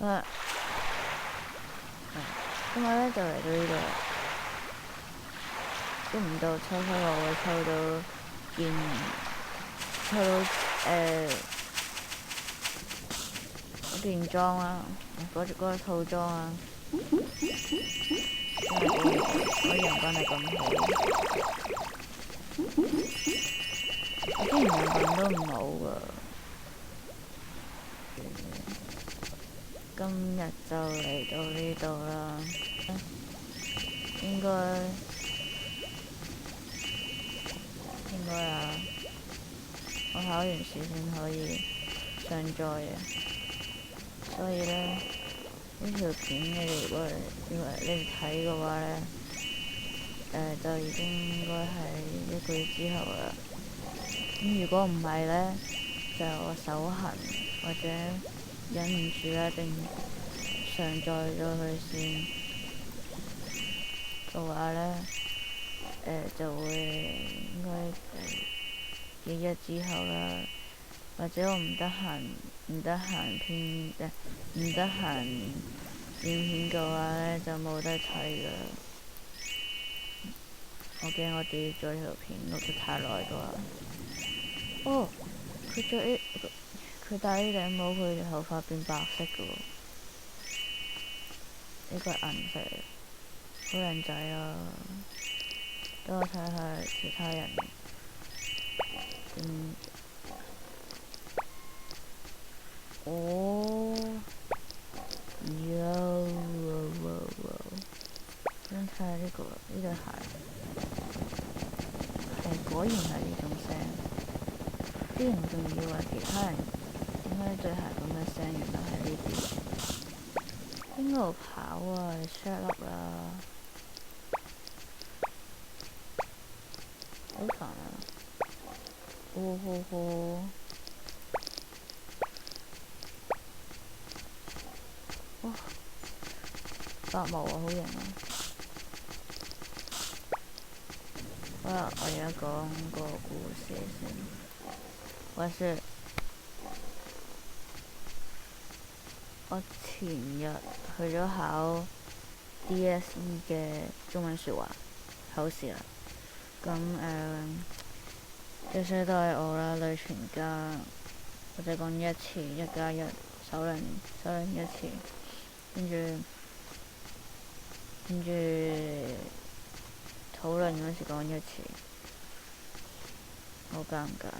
啊，今日咧就嚟到呢度啦，估唔到抽開我會抽到嗰件裝啦，嗰個套裝啊，真係估唔到我陽光係咁好，我之前陽光都唔好噶，今日就嚟到呢度啦，應該啊，我考完試先可以上載嘅，所以咧呢條片你哋如果你哋睇嘅話咧，就已經應該係1個月之後啦。咁如果唔係咧，就我手痕或者忍唔住一定上載咗佢先嘅話咧，就會應該幾日之後啦，或者我唔得閒唔得閒剪片嘅話咧，就冇得睇噶啦。我驚我自己做條片錄得太耐嘅話，哦，佢戴呢頂帽，佢頭髮變白色嘅喎，呢個係銀色嚟，好靚仔啊！等我睇下其他人，哦，想睇下呢對鞋，果然係呢種聲。之前仲以為其他人點解對鞋咁嘅聲，原來係呢啲。邊度跑啊？你 shut up 啦！好煩啊！哇！白毛啊，好型啊！好啦，我而家講個故事先。話說我前日去咗考 DSE 嘅中文説話考試啦。咁最衰都係我啦，女全家，或者講一次1+1，首輪一次，跟住討論嗰時講一次，好尷尬。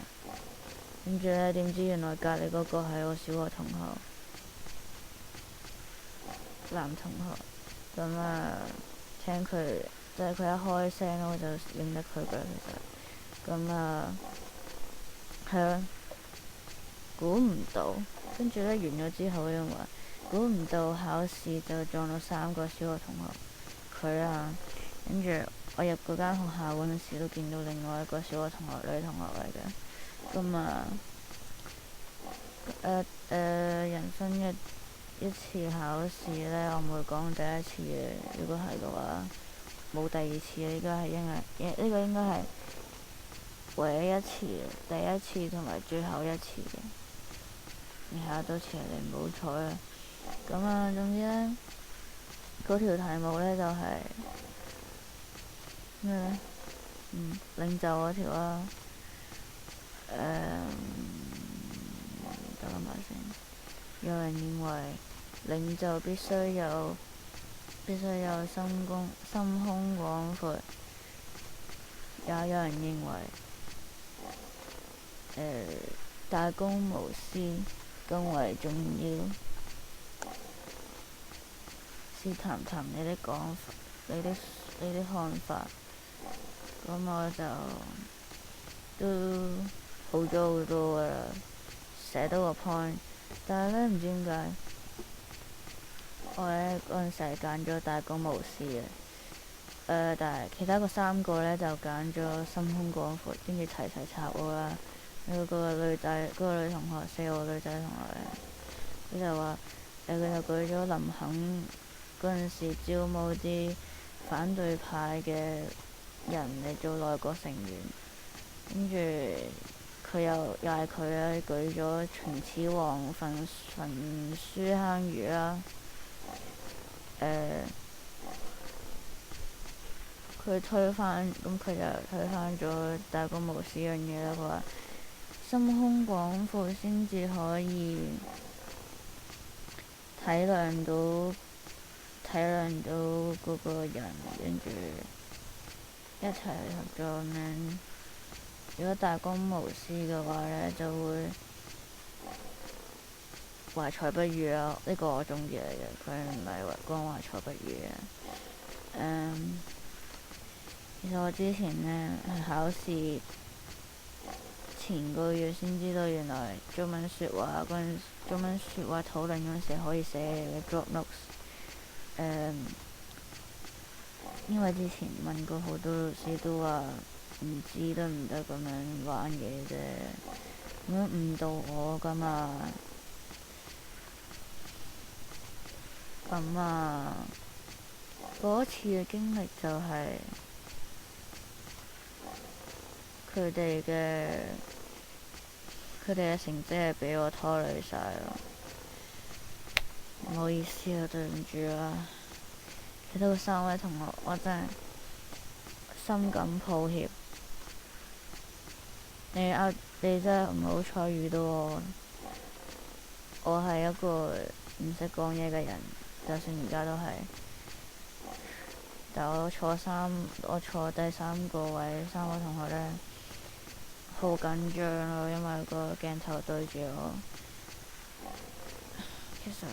跟住咧，點知原來隔離嗰個係我小學同學，男同學。咁聽佢即係佢一開聲我就認得佢㗎啦，其實。咁係咯，估唔到。跟住咧完咗之後，因為估唔到考試就撞到3個小學同學，佢跟住我入嗰間學校嗰陣時都見到另外一個小學同學，女同學嚟嘅。人生一次考試咧，我唔會講第一次嘅。如果係嘅話，冇第二次嘅，呢個應該係唯一一次，第一次同埋最後一次嘅。你考多次你唔好彩啦。總之咧，嗰條題目咧就係咩咧？領袖嗰條啦。等我諗下先。有人認為領袖必須有心胸廣闊，也有人認為大公無私更為重要。試談談你的講法，你的看法。咁我就都好咗好多㗎啦，寫到個 point。但係咧，唔知點解我咧嗰陣時係揀咗大公無私嘅，但係其他3個咧就揀咗心胸廣闊，跟住齊插我啦。嗰個女同學，4個女仔同學咧，佢就話佢就舉咗林肯嗰陣時招募啲反對派嘅人嚟做內閣成員，跟住佢又係佢啦，舉咗秦始皇焚書坑儒啦。佢推翻，咁佢就推翻咗大公無私樣嘢啦。佢話心胸廣闊先至可以體諒到嗰個人，跟住一齊合作咁樣。如果大公無私嘅話呢，就會懷才不遇啦。呢個我中意嚟嘅，佢唔係話講懷才不遇嘅。其實我之前呢，考試前個月先知道，原來中文説話討論嗰陣時可以寫嘅 drop notes。因為之前問過好多老師都話唔知得唔得咁樣玩嘢啫，咁樣誤導我㗎嘛。咁嗰次嘅經歷就係佢哋嘅成績係俾我拖累晒咯。唔好意思啊，對唔住啊。其他3位同學，我真係深感抱歉。你真係唔好彩遇到我。我係一個唔識講嘢嘅人，就算而家都係。但我坐第3個位，3個同學呢，好緊張咯，因為個鏡頭對住我。其實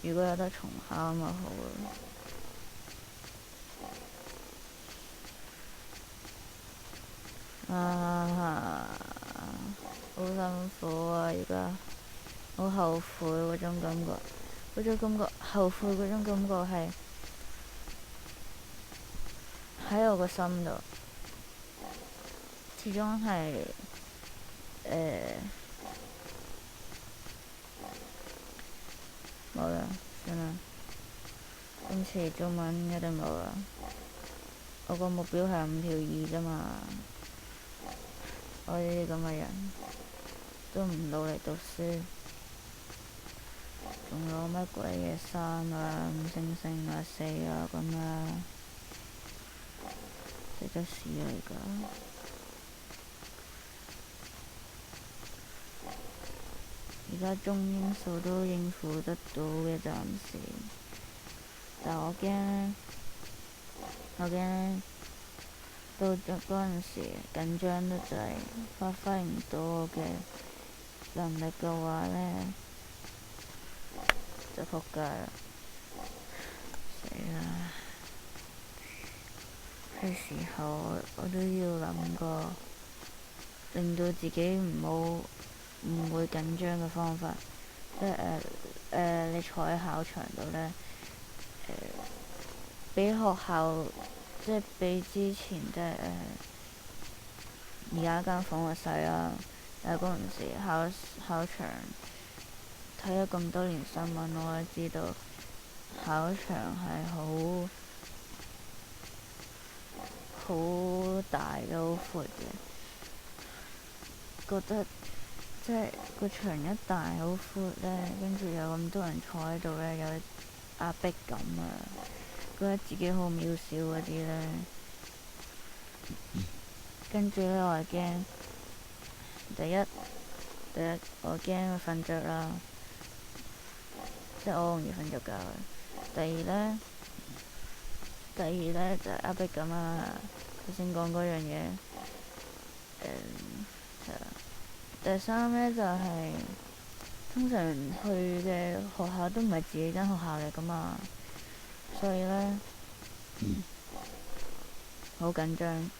如果有得重考咁就好咯。好辛苦啊！而家好後悔嗰種感覺，後悔嗰種感覺係喺我個心度，始終係冇啦，算啦。今次中文一定冇啦。我個目標係5條2啫嘛。我呢啲咁嘅人都唔努力讀書，仲攞乜鬼嘢3啊、5星星啊、4啊咁啊，食咗屎嚟㗎！而家中英數都應付得到嘅暫時，但我驚到咗嗰陣時緊張得滯，發揮唔到我嘅能力嘅話呢，就仆街啦！死啦！係時候我都要諗個令到自己唔會緊張嘅方法，即係你坐喺考場度呢，比學校即係比之前即係而家間房嘅細啦。但係嗰陣時考場睇咗咁多年新聞，我都知道考場係好大嘅，好闊嘅。覺得即係個場一大好闊呢，跟住有咁多人坐喺度呢，有壓迫感啊！覺得自己好渺小嗰啲呢。跟住呢，我係驚第一我驚佢瞓着啦，即係我好容易瞓着覺嘅。第二呢，就係壓迫感啊！頭先講嗰樣嘢，第三呢，就係通常去嘅學校都唔係自己間學校嚟㗎嘛，所以呢，好緊張。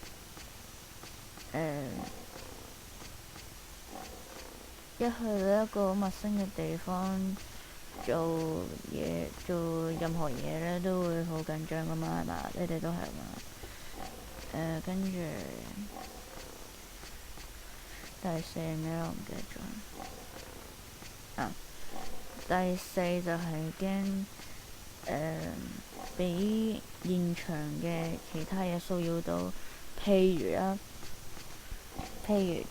一去到一個陌生嘅地方做任何嘢呢，都會好緊張㗎嘛，係嘛？你哋都係嘛？跟住第4係咩我唔記得咗。第4就係驚俾現場嘅其他嘢騷擾到，譬如譬如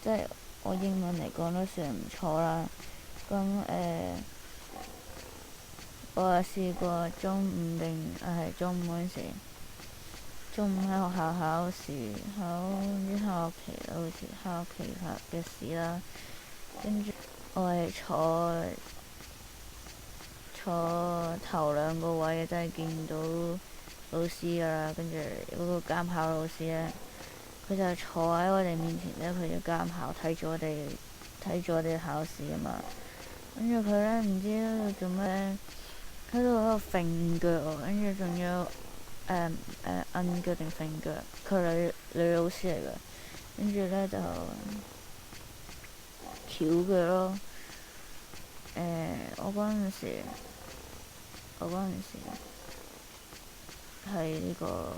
即係我英文嚟講都算唔錯啦。咁我有試過中五定係中五嗰陣時，中五喺學校考試，考唔知下學期好似下學期嘅試啦。跟住我係坐頭兩個位嘅，真係見到老師噶啦。跟住嗰個監考老師咧，佢就坐喺我哋面前咧，佢就監考睇住我哋考試啊嘛。跟住佢咧唔知喺度做咩咧，喺度揈腳喎，跟住仲要摁腳定揈腳，佢女老師嚟嘅。跟住咧就翹腳咯。我嗰陣時係呢個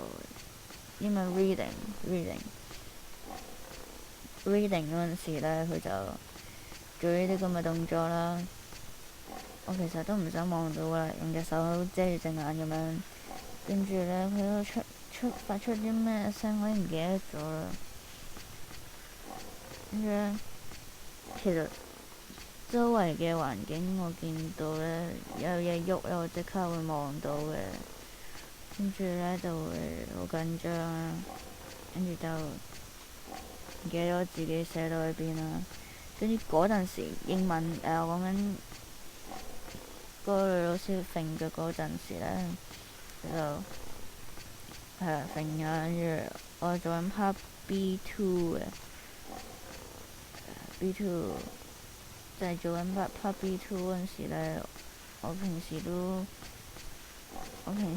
英文 reading 嗰陣時咧，佢就做呢啲咁嘅動作啦。我其實都唔想望到啦，用隻手遮住隻眼咁樣。跟住咧，佢都發出啲咩聲，我已經唔記得咗啦。跟住咧，其實周圍嘅環境我見到咧有嘢喐咧，我即刻會望到嘅。跟住咧就會好緊張啦，跟住就唔記得咗自己寫到去邊啦。跟住嗰陣時英文我講緊個女老師揈腳嗰陣時咧，就係揈啊。跟住我做緊 part B2 嘅，B2 就係做緊 part B2 嗰陣時咧，我平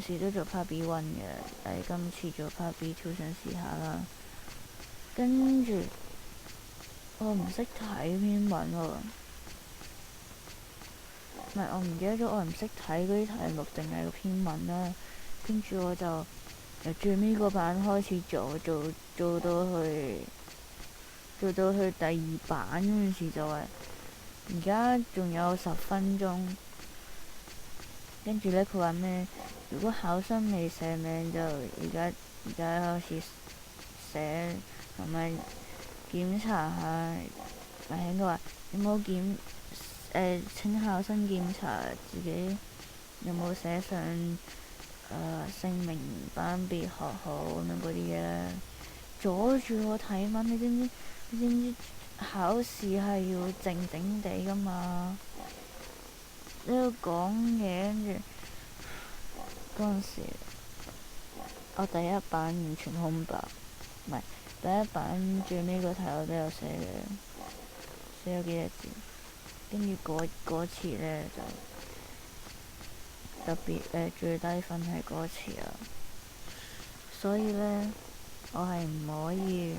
時都做 part B1 嘅，但係今次做 part B2 想試下啦。跟住我唔識睇篇文喎，唔係我唔記得咗，我唔識睇嗰啲題目定係個篇文啦。跟住我就由最尾個版開始做到去第2版嗰陣時就係而家仲有10分鐘。跟住咧佢話咩？如果考生未寫名就而家開始寫，同埋檢查下。咪應該話有冇請考生檢查自己有冇寫上姓名、班別、學號咁樣嗰啲嘢咧，阻住我睇文。你知唔知考試係要靜靜地噶嘛？喺度講嘢，跟住嗰陣時我第一版完全空白，唔係第一版最尾個題我都有寫嘅，寫咗幾隻字。跟住嗰次咧就特別最低分係嗰次啊。所以咧我係唔可以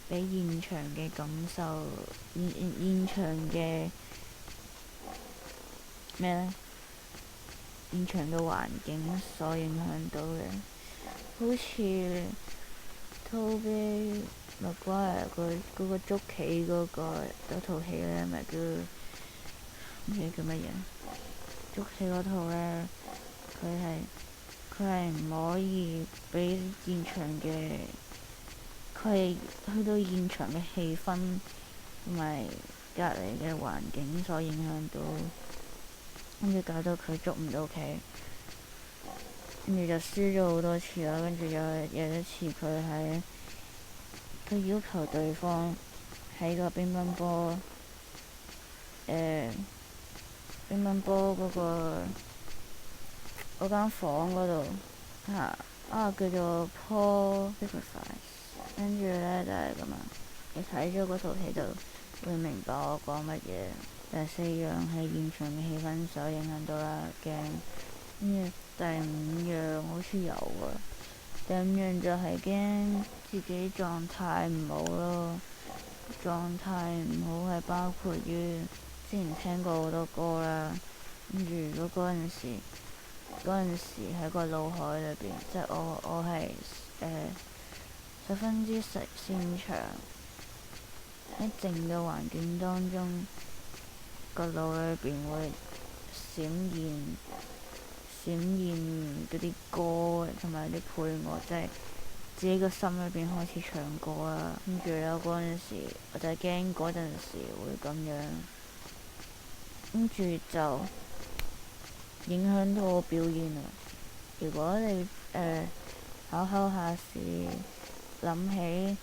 俾現場嘅感受，現場嘅咩咧？現場嘅環境所影響到嘅，好似偷機麥瓜嗰個捉棋嗰套戲咧，咪叫唔知叫乜嘢？捉棋嗰套咧，佢係唔可以俾現場嘅，佢係去到現場嘅氣氛同埋隔離嘅環境所影響到。跟住搞到佢捉唔到棋，跟住就輸咗好多次啦。跟住有一次佢要求對方喺個乒乓波嗰間房嗰度叫做 Paul Exercise。跟住咧就係咁啊！你睇咗嗰套戲就會明白我講乜嘢。第4樣係現場嘅氣氛所影響到啦，驚。跟住第5樣好似有啊。第5樣就係驚自己狀態唔好咯。狀態唔好係包括於之前聽過好多歌啦。跟住如果嗰陣時喺個腦海裏邊，即係我係十分之擅長喺靜嘅環境當中，個腦裏邊會閃現嗰啲歌同埋啲配樂，即係自己個心裏邊開始唱歌啦。跟住咧嗰陣時，我就係驚嗰陣時會咁樣，跟住就影響到我表現啦。如果你考下試，諗起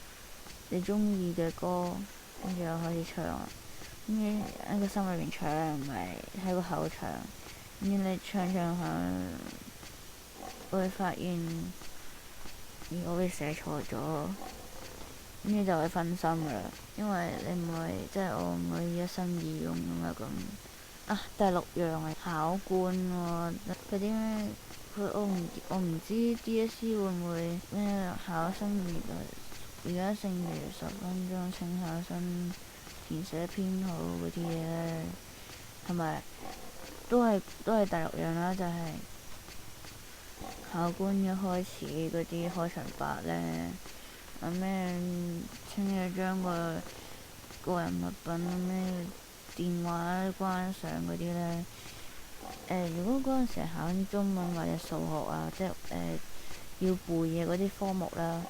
你中意嘅歌，跟住又開始唱啦。跟住喺個心裏邊唱，唔係喺個口唱。跟住你唱下，會發現如果會寫錯咗，跟住就會分心噶啦。因為你唔會，即係我唔會一心二用咁樣咁。第六樣係考官喎，嗰啲咩？我唔知 DSE 會唔會咩考生而家剩餘10分鐘，請考生填寫編號嗰啲嘢咧，同埋都係第六樣啦，就係考官一開始嗰啲開場白咧，咩請你將個人物品咩電話關上嗰啲咧。如果嗰陣時係考緊中文或者數學啊，即係要背嘅嗰啲科目啦，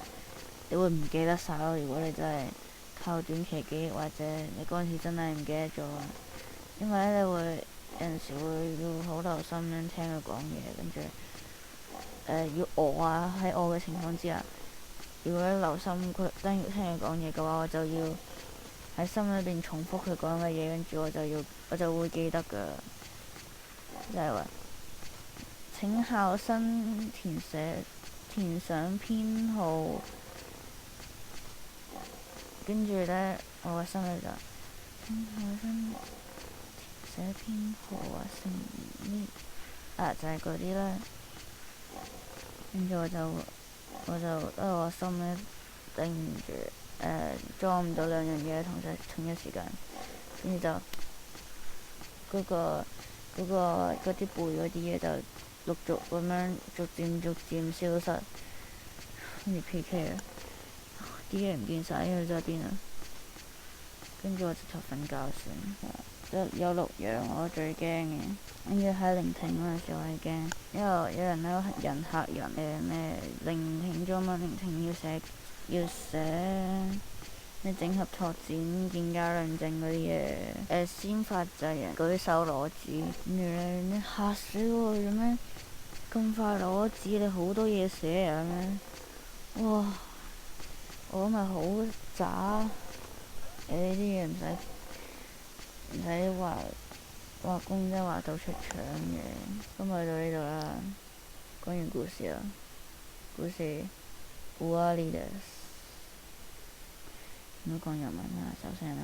你會唔記得晒咯。如果你真係靠短期記憶，或者你嗰陣時真係唔記得咗，因為咧你會有陣時會要好留心咁聽佢講嘢，跟住要我喺我嘅情況之下，如果留心佢聽佢講嘢嘅話，我就要喺心裏邊重複佢講嘅嘢，跟住我就會記得㗎。就係話請考生填上編號，跟住咧我個心裏就請考生填寫編號啊，就係嗰啲啦。跟住我就我心咧頂唔住，裝唔到兩樣嘢同一時間，跟住就嗰啲背嗰啲嘢就陸續咁樣逐漸消失，跟住 PK 啦，啲嘢唔見晒，因為喺邊啊？跟住我直頭瞓覺先。有6樣我最驚嘅，跟住喺聆聽嗰陣時我係驚，因為有人喺度嚇人咩聆聽中文聆聽要寫咩整合拓展見解論證嗰啲嘢，先發制人舉手攞紙，跟住咧你嚇死我，做咩咁快攞紙？你好多嘢寫啊咩？哇！我咪好渣，你呢啲嘢唔使話公真話到出腸嘅。咁去到呢度啦，講完故事啦，故事烏阿利德斯，唔好講日文啦，收聲啦。